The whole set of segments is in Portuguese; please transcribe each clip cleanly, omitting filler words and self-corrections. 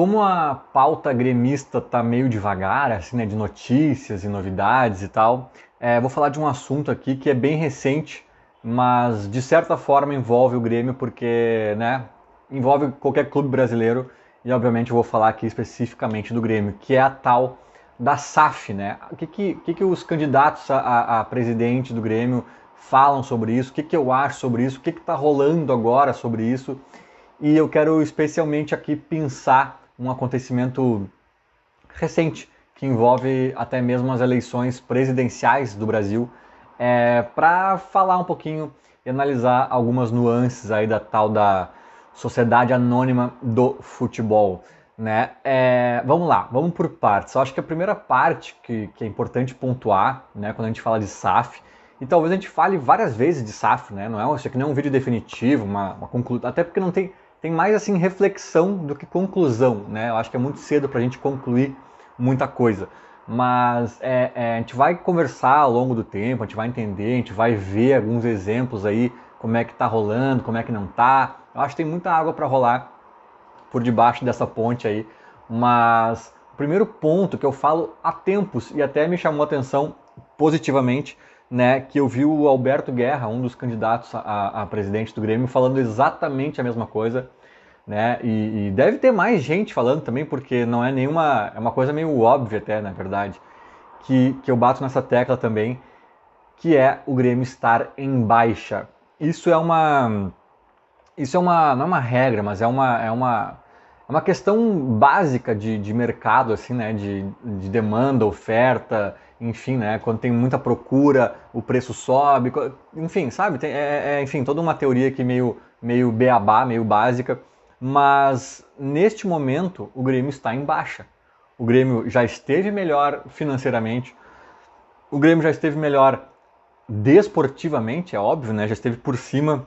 Como a pauta gremista tá meio devagar, assim, né, de notícias e novidades e tal, vou falar de um assunto aqui que é bem recente, mas de certa forma envolve o Grêmio porque, né, envolve qualquer clube brasileiro e obviamente eu vou falar aqui especificamente do Grêmio, que é a tal da SAF, né? O que os candidatos a presidente do Grêmio falam sobre isso? O que eu acho sobre isso? O que está rolando agora sobre isso? E eu quero especialmente aqui pensar um acontecimento recente que envolve até mesmo as eleições presidenciais do Brasil, para falar um pouquinho e analisar algumas nuances aí da tal da sociedade anônima do futebol. Né? Vamos lá, vamos por partes. Eu acho que a primeira parte que é importante pontuar, né, quando a gente fala de SAF, e talvez a gente fale várias vezes de SAF, né? Não é, isso aqui não é um vídeo definitivo, uma conclusão, até porque não tem mais assim reflexão do que conclusão, né? Eu acho que é muito cedo para a gente concluir muita coisa. Mas a gente vai conversar ao longo do tempo, a gente vai entender, a gente vai ver alguns exemplos aí, como é que tá rolando, como é que não tá. Eu acho que tem muita água para rolar por debaixo dessa ponte aí. Mas o primeiro ponto que eu falo há tempos e até me chamou a atenção positivamente, né, que eu vi o Alberto Guerra, um dos candidatos a presidente do Grêmio, falando exatamente a mesma coisa, né? E deve ter mais gente falando também, porque não é nenhuma. É uma coisa meio óbvia até, na verdade, que eu bato nessa tecla também, que é o Grêmio estar em baixa. Isso é uma. Isso é uma. Não é uma regra, mas é uma questão básica de mercado, assim, né? De demanda, oferta, enfim, né? Quando tem muita procura, o preço sobe, enfim, sabe? Enfim, toda uma teoria aqui meio beabá, meio básica. Mas neste momento o Grêmio está em baixa. O Grêmio já esteve melhor financeiramente, o Grêmio já esteve melhor desportivamente, é óbvio, né? Já esteve por cima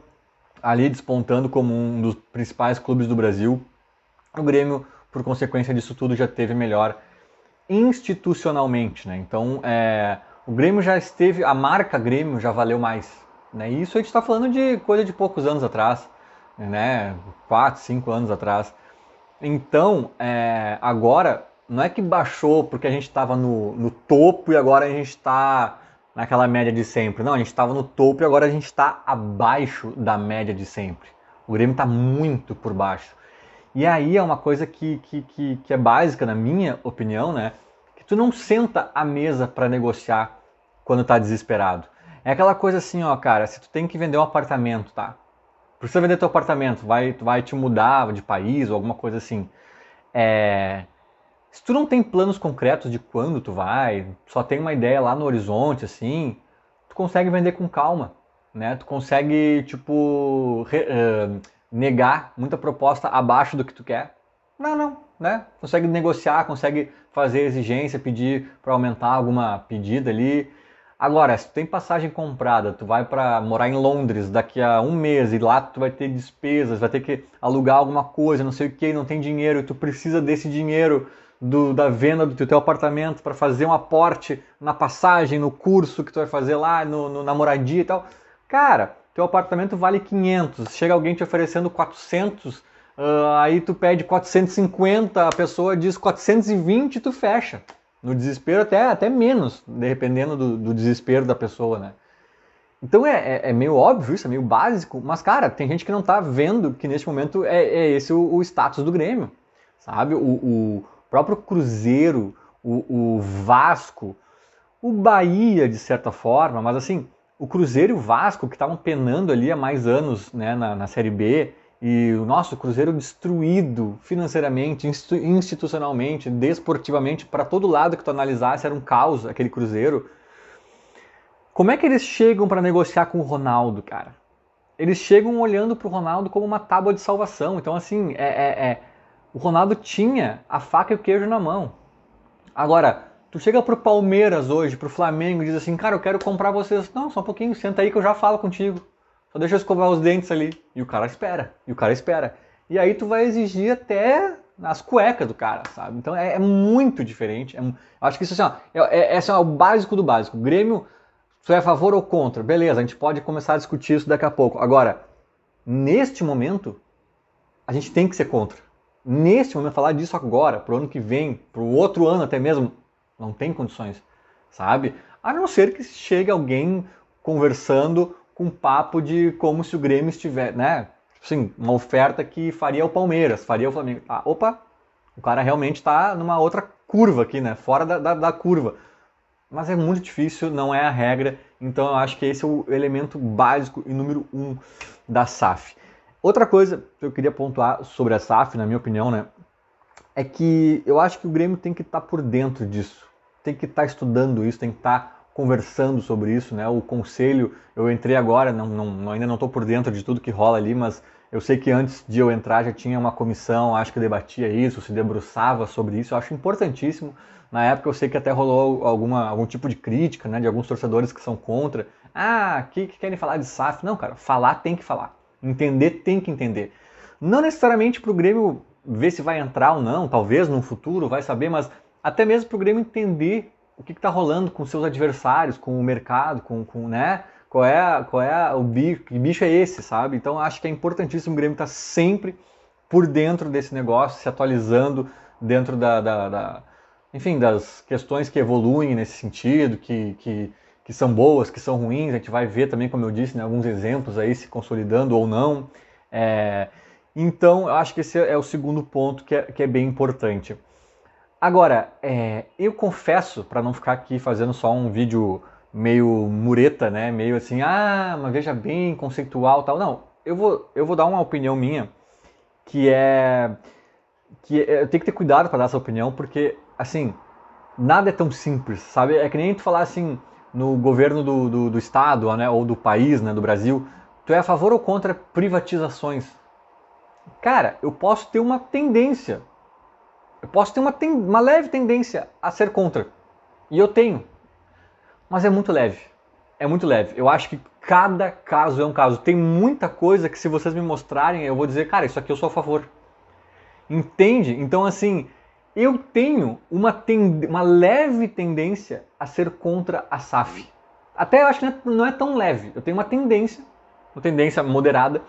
ali despontando como um dos principais clubes do Brasil. O Grêmio, por consequência disso tudo, já teve melhor institucionalmente, né? Então, o Grêmio já esteve, a marca Grêmio já valeu mais, né? E isso a gente está falando de coisa de poucos anos atrás, né? 4, 5 anos atrás. Então, agora, não é que baixou porque a gente estava no topo e agora a gente está naquela média de sempre. Não, a gente estava no topo e agora a gente está abaixo da média de sempre. O Grêmio está muito por baixo. E aí é uma coisa que é básica, na minha opinião, né? Que tu não senta à mesa para negociar quando tá desesperado. É aquela coisa assim, ó, cara, se tu tem que vender um apartamento, tá? Precisa vender teu apartamento, tu vai te mudar de país ou alguma coisa assim. Se tu não tem planos concretos de quando tu vai, só tem uma ideia lá no horizonte, assim, tu consegue vender com calma, né? Tu consegue, tipo, negar muita proposta abaixo do que tu quer. Não, né? Consegue negociar, consegue fazer exigência, pedir para aumentar alguma pedida ali. Agora, se tu tem passagem comprada, tu vai para morar em Londres daqui a um mês e lá tu vai ter despesas, vai ter que alugar alguma coisa, não sei o que, não tem dinheiro e tu precisa desse dinheiro da venda do teu apartamento para fazer um aporte na passagem, no curso que tu vai fazer lá, na moradia e tal. Cara, teu apartamento vale 500, chega alguém te oferecendo 400, aí tu pede 450, a pessoa diz 420 e tu fecha. No desespero até menos, dependendo do desespero da pessoa, né? Então é meio óbvio isso, é meio básico, mas cara, tem gente que não tá vendo que neste momento é esse o status do Grêmio, sabe? O próprio Cruzeiro, o Vasco, o Bahia de certa forma, mas assim, o Cruzeiro e o Vasco que estavam penando ali há mais anos, né, na Série B, e o nosso Cruzeiro destruído financeiramente, institucionalmente, desportivamente, para todo lado que tu analisasse era um caos aquele Cruzeiro. Como é que eles chegam para negociar com o Ronaldo, cara? Eles chegam olhando para o Ronaldo como uma tábua de salvação. Então, assim, o Ronaldo tinha a faca e o queijo na mão. Agora, tu chega pro Palmeiras hoje, pro Flamengo e diz assim, cara, eu quero comprar vocês. Não, só um pouquinho, senta aí que eu já falo contigo. Só deixa eu escovar os dentes ali. E o cara espera, e o cara espera. E aí tu vai exigir até as cuecas do cara, sabe? Então é muito diferente. Acho que isso assim, ó, esse é o básico do básico. O Grêmio, tu é a favor ou contra? Beleza, a gente pode começar a discutir isso daqui a pouco. Agora, neste momento, a gente tem que ser contra. neste momento, falar disso agora, pro ano que vem, pro outro ano até mesmo, não tem condições, sabe? A não ser que chegue alguém conversando com papo de como se o Grêmio estiver, né? Sim, uma oferta que faria o Palmeiras, faria o Flamengo. Ah, opa, o cara realmente está numa outra curva aqui, né? Fora da curva. Mas é muito difícil, não é a regra. Então eu acho que esse é o elemento básico e número 1 da SAF. Outra coisa que eu queria pontuar sobre a SAF, na minha opinião, né? É que eu acho que o Grêmio tem que estar por dentro disso. Tem que estar estudando isso, tem que estar conversando sobre isso, né? O conselho, eu entrei agora, ainda não estou por dentro de tudo que rola ali, mas eu sei que antes de eu entrar já tinha uma comissão, acho que debatia isso, se debruçava sobre isso, eu acho importantíssimo. Na época eu sei que até rolou algum tipo de crítica, né, de alguns torcedores que são contra. Ah, que querem falar de SAF? Não, cara, falar tem que falar. Entender tem que entender. Não necessariamente para o Grêmio ver se vai entrar ou não, talvez no futuro, vai saber, mas até mesmo para o Grêmio entender o que está rolando com seus adversários, com o mercado, né? O bicho, que bicho é esse, sabe? Então acho que é importantíssimo o Grêmio estar sempre por dentro desse negócio, se atualizando dentro enfim, das questões que evoluem nesse sentido, que são boas, que são ruins. A gente vai ver também, como eu disse, né, alguns exemplos aí se consolidando ou não. Então, eu acho que esse é o segundo ponto que é bem importante. Agora, eu confesso, para não ficar aqui fazendo só um vídeo meio mureta, né? Meio assim, mas veja bem, conceitual e tal. Não, eu vou dar uma opinião minha, que eu tenho que ter cuidado para dar essa opinião, porque, assim, nada é tão simples, sabe? É que nem tu falar assim, no governo do estado, né, ou do país, né, do Brasil, tu é a favor ou contra privatizações? Cara, eu posso ter uma tendência, uma leve tendência a ser contra. E eu tenho. Mas é muito leve. É muito leve. Eu acho que cada caso é um caso. Tem muita coisa que se vocês me mostrarem, eu vou dizer, cara, isso aqui eu sou a favor. Entende? Então, assim, eu tenho uma leve tendência a ser contra a SAF. Até eu acho que não é tão leve. Eu tenho uma tendência moderada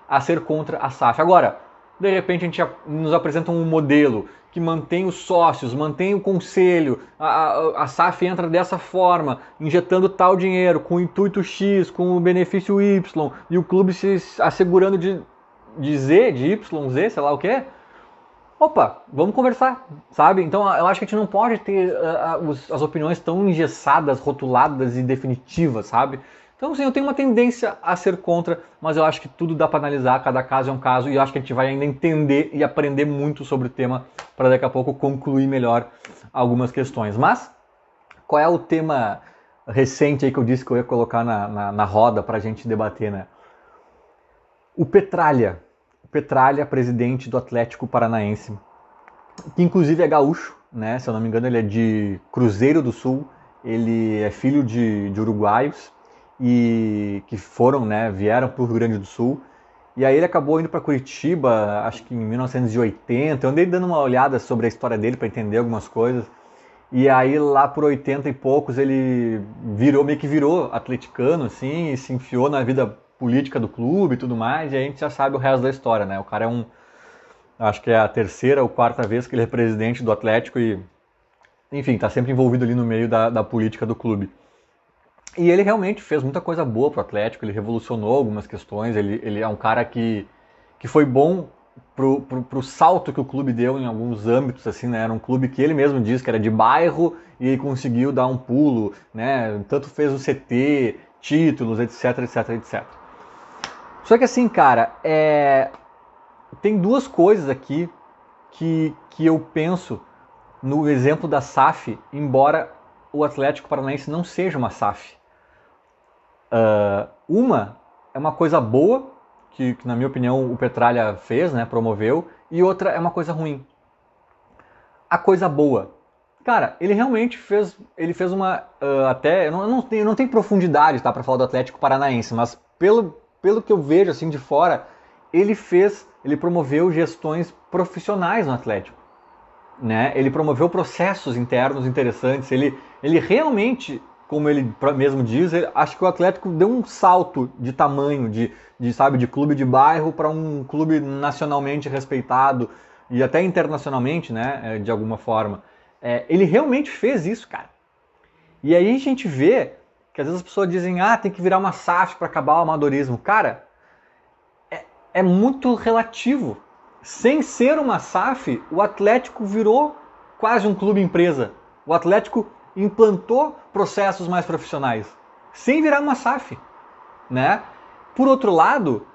a ser contra a SAF. Agora, de repente a gente nos apresenta um modelo que mantém os sócios, mantém o conselho, a SAF entra dessa forma, injetando tal dinheiro, com o intuito X, com o benefício Y, e o clube se assegurando de Z, de Y, Z, sei lá o que. Opa, vamos conversar, sabe? Então eu acho que a gente não pode ter as opiniões tão engessadas, rotuladas e definitivas, sabe? Então, sim, eu tenho uma tendência a ser contra, mas eu acho que tudo dá para analisar, cada caso é um caso, e eu acho que a gente vai ainda entender e aprender muito sobre o tema para daqui a pouco concluir melhor algumas questões. Mas, qual é o tema recente aí que eu disse que eu ia colocar na roda para a gente debater, né? O Petralha, presidente do Atlético Paranaense, que inclusive é gaúcho, né? Se eu não me engano, ele é de Cruzeiro do Sul, ele é filho de uruguaios, e que foram, né, vieram para o Rio Grande do Sul. E aí ele acabou indo para Curitiba, acho que em 1980. Eu andei dando uma olhada sobre a história dele para entender algumas coisas. E aí lá por 80 e poucos ele meio que virou atleticano, assim, e se enfiou na vida política do clube e tudo mais. E a gente já sabe o resto da história, né? O cara acho que é a terceira ou quarta vez que ele é presidente do Atlético e, enfim, tá sempre envolvido ali no meio da política do clube. E ele realmente fez muita coisa boa pro Atlético, ele revolucionou algumas questões, ele é um cara que foi bom pro salto que o clube deu em alguns âmbitos, assim, né? Era um clube que ele mesmo diz que era de bairro e conseguiu dar um pulo, né? Tanto fez o CT, títulos, etc, etc, etc. Só que assim, cara, tem duas coisas aqui que eu penso no exemplo da SAF, embora o Atlético Paranaense não seja uma SAF. Uma é uma coisa boa, que na minha opinião o Petralha fez, né, promoveu, e outra é uma coisa ruim. A coisa boa. Cara, ele realmente fez uma... até, eu não tenho profundidade, tá, para falar do Atlético Paranaense, mas pelo que eu vejo assim de fora, ele promoveu gestões profissionais no Atlético. Né? Ele promoveu processos internos interessantes, ele realmente, como ele mesmo diz, acho que o Atlético deu um salto de tamanho, de clube de bairro para um clube nacionalmente respeitado. e até internacionalmente, né, de alguma forma, ele realmente fez isso, cara. E aí a gente vê que às vezes as pessoas dizem, tem que virar uma SAF para acabar o amadorismo. Cara, é muito relativo. Sem ser uma SAF, o Atlético virou quase um clube empresa. O Atlético implantou processos mais profissionais, sem virar uma SAF, né? Por outro lado,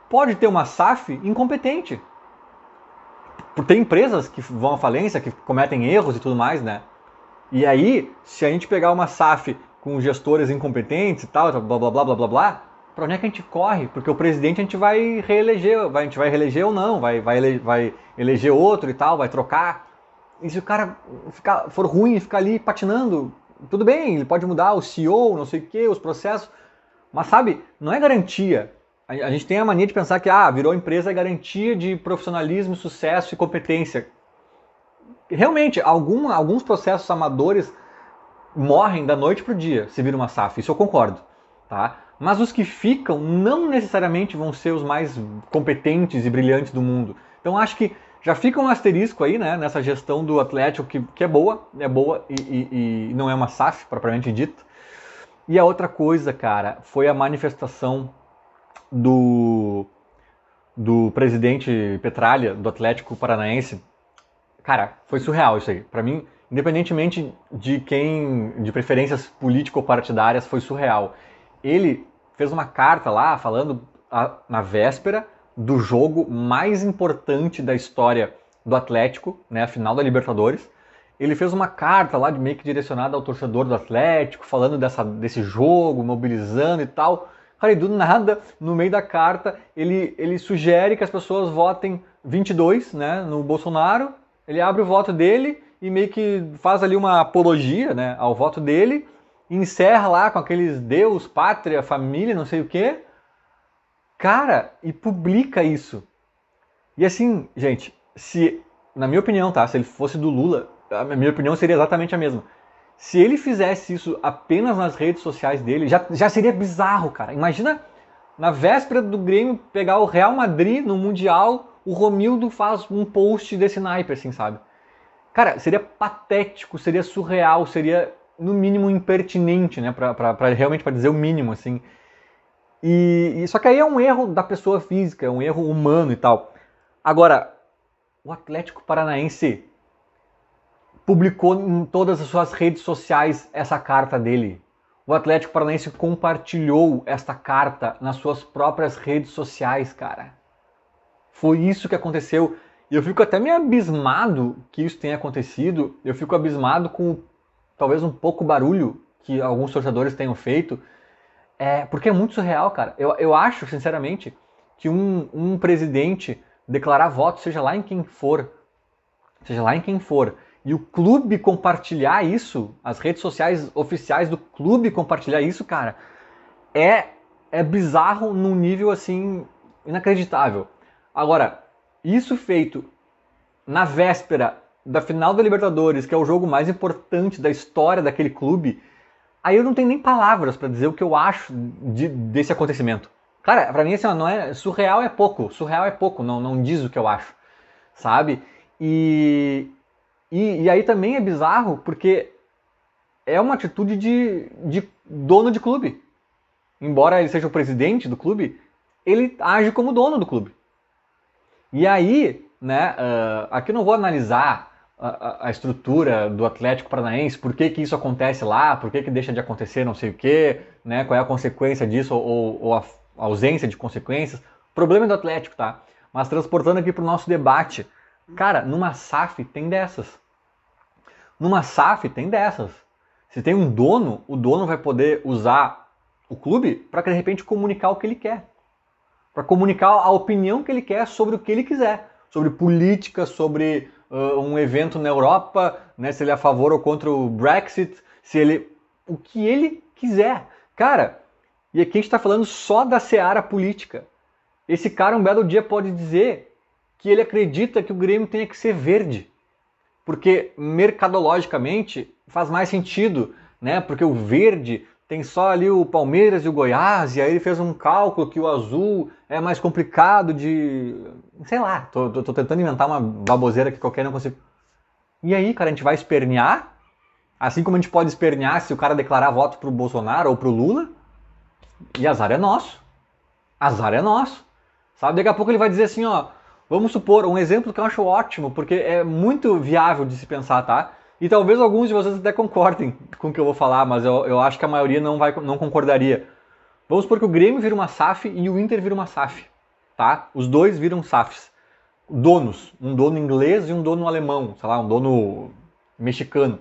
pode ter uma SAF incompetente. Tem empresas que vão à falência, que cometem erros e tudo mais, né? E aí, se a gente pegar uma SAF com gestores incompetentes e tal, blá blá blá blá blá blá, pra onde é que a gente corre? Porque o presidente a gente vai reeleger, a gente vai reeleger ou não, vai eleger outro e tal, vai trocar. E se o cara for ruim e ficar ali patinando, tudo bem, ele pode mudar o CEO, não sei o que, os processos, mas sabe, não é garantia. A gente tem a mania de pensar que virou empresa é garantia de profissionalismo, sucesso e competência. Realmente, alguns processos amadores morrem da noite pro dia se vira uma SAF, isso eu concordo, tá? Mas os que ficam não necessariamente vão ser os mais competentes e brilhantes do mundo. Então acho que já fica um asterisco aí, né, nessa gestão do Atlético que é boa e não é uma SAF propriamente dita. E a outra coisa, cara, foi a manifestação do presidente Petralha, do Atlético Paranaense. Cara, foi surreal isso aí. Pra mim, independentemente de preferências político-partidárias, foi surreal. Ele fez uma carta lá falando na véspera do jogo mais importante da história do Atlético, né, a final da Libertadores. Ele fez uma carta lá meio que direcionada ao torcedor do Atlético, falando desse jogo, mobilizando e tal. Cara, e do nada, no meio da carta, ele sugere que as pessoas votem 22, né, no Bolsonaro. Ele abre o voto dele e meio que faz ali uma apologia, né, ao voto dele, e encerra lá com aqueles Deus, pátria, família, não sei o quê. Cara, e publica isso. E assim, gente, na minha opinião, tá, se ele fosse do Lula, a minha opinião seria exatamente a mesma. Se ele fizesse isso apenas nas redes sociais dele, já seria bizarro, cara. Imagina, na véspera do Grêmio pegar o Real Madrid no Mundial, o Romildo faz um post desse naipe, assim, sabe? Cara, seria patético, seria surreal, seria, no mínimo, impertinente, né? Realmente pra dizer o mínimo, assim. Só que aí é um erro da pessoa física, é um erro humano e tal. Agora, o Atlético Paranaense publicou em todas as suas redes sociais essa carta dele. O Atlético Paranaense compartilhou esta carta nas suas próprias redes sociais, cara. Foi isso que aconteceu. E eu fico até meio abismado que isso tenha acontecido. Eu fico abismado com talvez um pouco barulho que alguns torcedores tenham feito. Porque é muito surreal, cara. Eu acho, sinceramente, que um presidente declarar voto, seja lá em quem for, e o clube compartilhar isso, as redes sociais oficiais do clube compartilhar isso, cara, é bizarro num nível, assim, inacreditável. Agora, isso feito na véspera da final da Libertadores, que é o jogo mais importante da história daquele clube, aí eu não tenho nem palavras pra dizer o que eu acho desse acontecimento. Cara, pra mim, assim, não é, surreal é pouco, não diz o que eu acho, sabe? E aí também é bizarro porque é uma atitude de dono de clube. Embora ele seja o presidente do clube, ele age como dono do clube. E aí, né, aqui eu não vou analisar a estrutura do Atlético Paranaense, por que isso acontece lá, por que deixa de acontecer não sei o quê, né, qual é a consequência disso ou a ausência de consequências. O problema é do Atlético, tá? Mas transportando aqui para o nosso debate, cara, numa SAF tem dessas. Numa SAF tem dessas. Se tem um dono, o dono vai poder usar o clube para de repente comunicar o que ele quer. Para comunicar a opinião que ele quer sobre o que ele quiser. Sobre política, sobre um evento na Europa, né, se ele é a favor ou contra o Brexit, o que ele quiser. Cara, e aqui a gente está falando só da seara política. Esse cara um belo dia pode dizer que ele acredita que o Grêmio tenha que ser verde. Porque mercadologicamente faz mais sentido, né? Porque o verde tem só ali o Palmeiras e o Goiás, e aí ele fez um cálculo que o azul é mais complicado de... Sei lá, tô tentando inventar uma baboseira que qualquer não consigo. E aí, cara, a gente vai espernear? Assim como a gente pode espernear se o cara declarar voto pro Bolsonaro ou pro Lula? E azar é nosso. Azar é nosso. Sabe? Daqui a pouco ele vai dizer assim, ó, vamos supor, um exemplo que eu acho ótimo, porque é muito viável de se pensar, tá? E talvez alguns de vocês até concordem com o que eu vou falar, mas eu acho que a maioria não concordaria. Vamos supor que o Grêmio vira uma SAF e o Inter vira uma SAF, tá? Os dois viram SAFs. Donos, um dono inglês e um dono alemão, sei lá, um dono mexicano.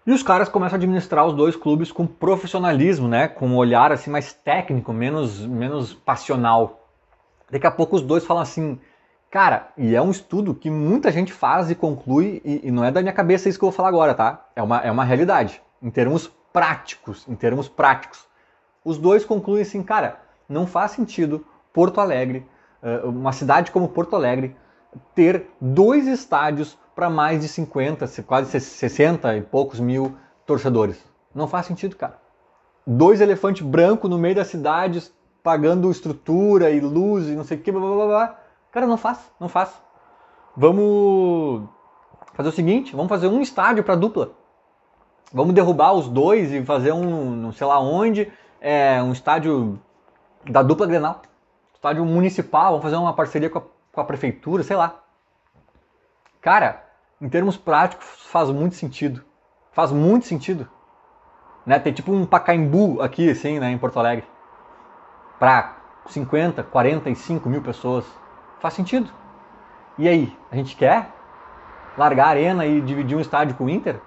E os caras começam a administrar os dois clubes com profissionalismo, né? Com um olhar assim mais técnico, menos passional. Daqui a pouco os dois falam assim, cara, e é um estudo que muita gente faz e conclui, e não é da minha cabeça isso que eu vou falar agora, tá? É uma realidade, em termos práticos, Os dois concluem assim, cara, não faz sentido Porto Alegre, uma cidade como Porto Alegre, ter dois estádios para mais de 50, quase 60 e poucos mil torcedores. Não faz sentido, cara. Dois elefantes brancos no meio das cidades, pagando estrutura e luz e não sei o que, blá blá blá. Cara, não faz. Vamos fazer o seguinte, vamos fazer um estádio para dupla. Vamos derrubar os dois e fazer não sei lá onde, um estádio da dupla Grenal. Estádio municipal, vamos fazer uma parceria com a prefeitura, sei lá. Cara, em termos práticos, faz muito sentido. Faz muito sentido. Né? Tem tipo um Pacaembu aqui, assim, né, em Porto Alegre. Para 50, 45 mil pessoas. Faz sentido. E aí, a gente quer largar a arena e dividir um estádio com o Inter?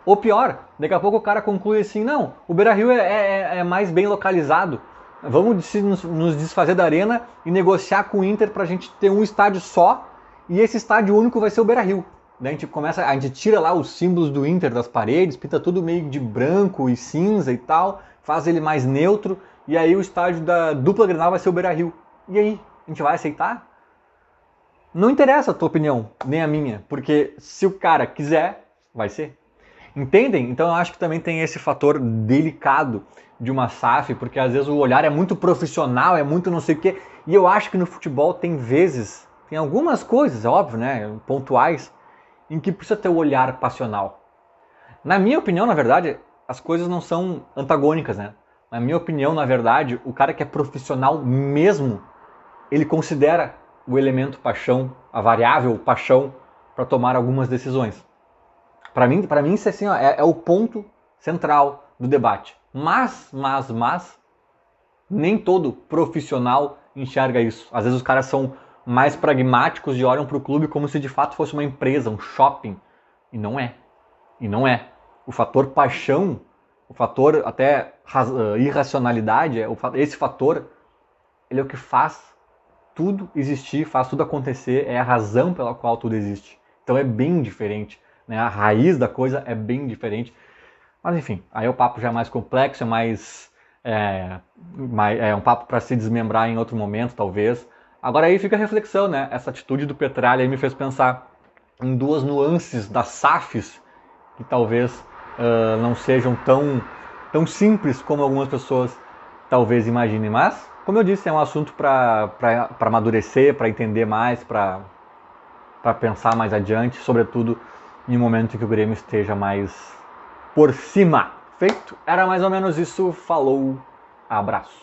Ou pior, daqui a pouco o cara conclui assim, não, o Beira-Rio é mais bem localizado. Vamos nos desfazer da arena e negociar com o Inter pra gente ter um estádio só, e esse estádio único vai ser o Beira-Rio. Daí a gente tira lá os símbolos do Inter das paredes, pinta tudo meio de branco e cinza e tal, faz ele mais neutro, e aí o estádio da dupla Grenal vai ser o Beira-Rio. E aí, a gente vai aceitar? Não interessa a tua opinião, nem a minha, porque se o cara quiser, vai ser. Entendem? Então eu acho que também tem esse fator delicado de uma SAF, porque às vezes o olhar é muito profissional, é muito não sei o quê, e eu acho que no futebol tem vezes, tem algumas coisas, é óbvio, né, pontuais, em que precisa ter o olhar passional. Na minha opinião, na verdade, as coisas não são antagônicas, né? Na minha opinião, na verdade, o cara que é profissional mesmo, ele considera o elemento paixão, a variável paixão, para tomar algumas decisões. Para mim isso assim, ó, é o ponto central do debate. Mas, nem todo profissional enxerga isso. Às vezes os caras são mais pragmáticos e olham para o clube como se de fato fosse uma empresa, um shopping. E não é. O fator paixão, o fator até irracionalidade, esse fator, ele é o que faz tudo existir, faz tudo acontecer, é a razão pela qual tudo existe. Então é bem diferente. Né? A raiz da coisa é bem diferente. Mas enfim, aí o papo já é mais complexo, é um papo para se desmembrar em outro momento, talvez. Agora aí fica a reflexão, né? Essa atitude do Petralha aí me fez pensar em duas nuances das SAFs que talvez não sejam tão simples como algumas pessoas talvez imaginem. Mas, como eu disse, é um assunto para amadurecer, para entender mais, para pensar mais adiante, sobretudo em um momento em que o Grêmio esteja mais por cima. Feito? Era mais ou menos isso. Falou, abraço.